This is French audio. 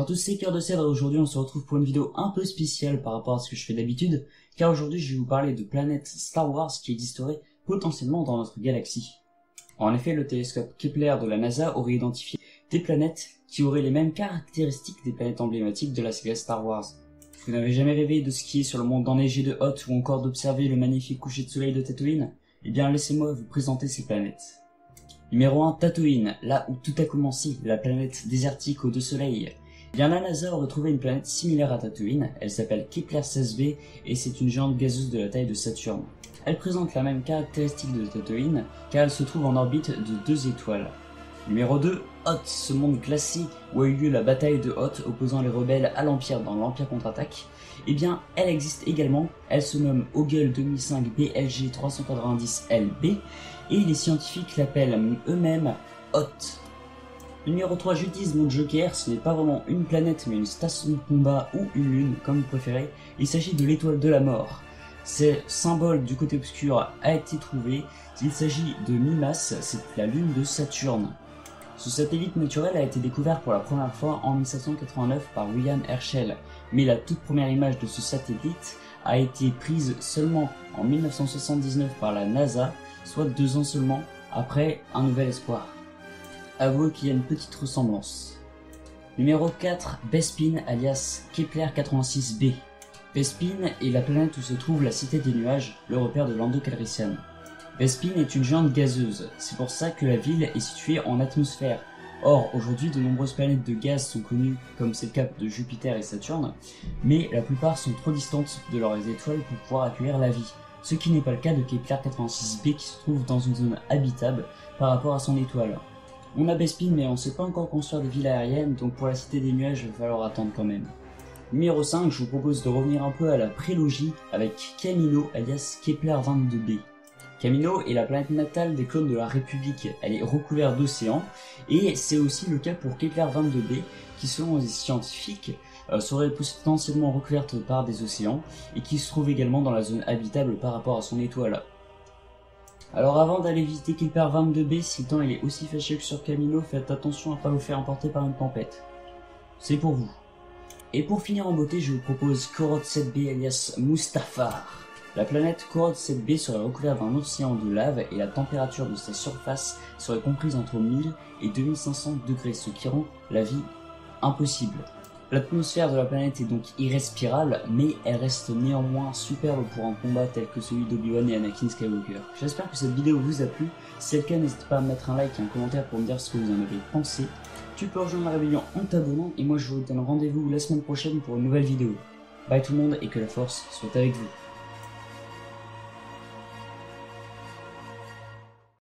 tous, c'est Cœur de Cèdre et aujourd'hui on se retrouve pour une vidéo un peu spéciale par rapport à ce que je fais d'habitude, car aujourd'hui je vais vous parler de planètes Star Wars qui existeraient potentiellement dans notre galaxie. En effet, le télescope Kepler de la NASA aurait identifié des planètes qui auraient les mêmes caractéristiques des planètes emblématiques de la saga Star Wars. Vous n'avez jamais rêvé de skier sur le monde enneigé de Hoth ou encore d'observer le magnifique coucher de soleil de Tatooine? Eh bien laissez-moi vous présenter ces planètes. Numéro 1, Tatooine, là où tout a commencé, la planète désertique aux deux soleils. Eh bien la NASA aurait trouvé une planète similaire à Tatooine, elle s'appelle Kepler 16b et c'est une géante gazeuse de la taille de Saturne. Elle présente la même caractéristique de Tatooine car elle se trouve en orbite de 2 étoiles. Numéro 2, Hoth, ce monde glacé où a eu lieu la bataille de Hoth opposant les rebelles à l'Empire dans l'Empire contre-attaque. Eh bien, elle existe également, elle se nomme Hoggle 2005 BLG 390LB et les scientifiques l'appellent eux-mêmes Hoth. Numéro 3, j'utilise mon Joker, ce n'est pas vraiment une planète mais une station de combat ou une lune, comme vous préférez. Il s'agit de l'étoile de la mort. Ce symbole du côté obscur a été trouvé, il s'agit de Mimas, c'est la lune de Saturne. Ce satellite naturel a été découvert pour la première fois en 1789 par William Herschel, mais la toute première image de ce satellite a été prise seulement en 1979 par la NASA, soit 2 ans seulement après Un Nouvel Espoir. Avouez qu'il y a une petite ressemblance. Numéro 4, Bespin alias Kepler 86b. Bespin est la planète où se trouve la Cité des Nuages, le repère de Lando Calrissian. Bespin est une géante gazeuse, c'est pour ça que la ville est située en atmosphère. Or, aujourd'hui, de nombreuses planètes de gaz sont connues, comme c'est le cas de Jupiter et Saturne, mais la plupart sont trop distantes de leurs étoiles pour pouvoir accueillir la vie, ce qui n'est pas le cas de Kepler 86b qui se trouve dans une zone habitable par rapport à son étoile. On a Bespin, mais on ne sait pas encore construire des villes aériennes, donc pour la Cité des Nuages, il va falloir attendre quand même. Numéro 5, je vous propose de revenir un peu à la prélogie avec Kamino alias Kepler 22b. Kamino est la planète natale des clones de la République, elle est recouverte d'océans, et c'est aussi le cas pour Kepler 22b, qui selon les scientifiques serait potentiellement recouverte par des océans, et qui se trouve également dans la zone habitable par rapport à son étoile. Alors avant d'aller visiter Kepler 22b, si le temps il est aussi fâcheux que sur Kamino, faites attention à ne pas vous faire emporter par une tempête. C'est pour vous. Et pour finir en beauté, je vous propose Korod 7b alias Mustafar. La planète Korod 7b serait recouverte d'un océan de lave et la température de sa surface serait comprise entre 1000 et 2500 degrés, ce qui rend la vie impossible. L'atmosphère de la planète est donc irrespirable, mais elle reste néanmoins superbe pour un combat tel que celui d'Obi-Wan et Anakin Skywalker. J'espère que cette vidéo vous a plu, si c'est le cas n'hésitez pas à mettre un like et un commentaire pour me dire ce que vous en avez pensé. Tu peux rejoindre la rébellion en t'abonnant et moi je vous donne rendez-vous la semaine prochaine pour une nouvelle vidéo. Bye tout le monde et que la force soit avec vous.